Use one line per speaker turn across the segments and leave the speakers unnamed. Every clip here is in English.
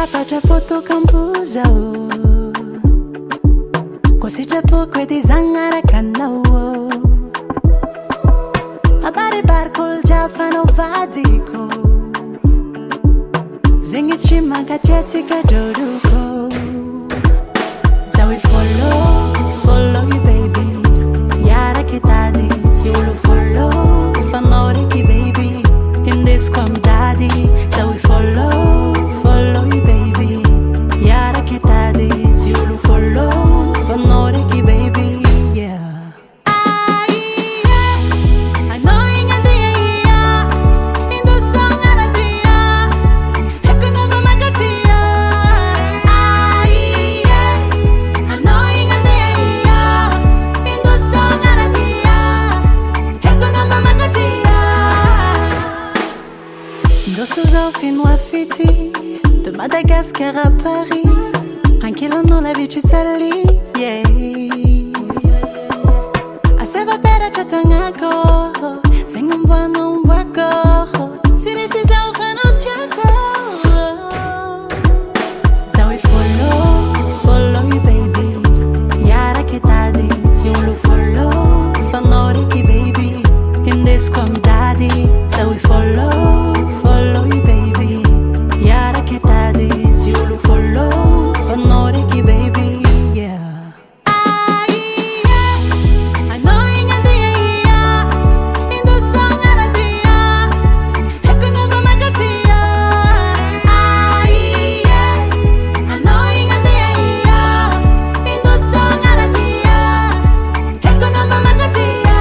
Faccia foto campusa Così c'è poco e di zangara canna A bari bar col giafano vadico Zengi ci manca tiezi che giuruco So we follow you baby Yara che tadi, si ulu follow Fanore chi baby, in this come daddy So we follow you baby Yara che tadi, si ulu follow Fanore chi baby, yeah Fino a Fiti, de Madagascar à Paris, tranquille non la vie ci sali, yeah. A se va per chatangako, sing un buon wako, si decisa ufano tiako. So we follow you baby, Yara che tadi, si ulu follow, fanore chi baby, in this come daddy, so we follow you baby Yara che tadi, si ulu follow Fanore chi baby, yeah I know inga dia Indo sangara dia Eko no mama katia I know inga dia Indo sangara dia Eko no mama katia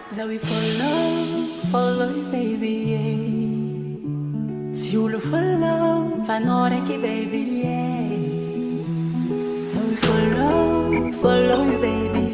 So we follow you baby, yeah. Si you lo follow, fanore chi baby, yeah. So we follow you baby.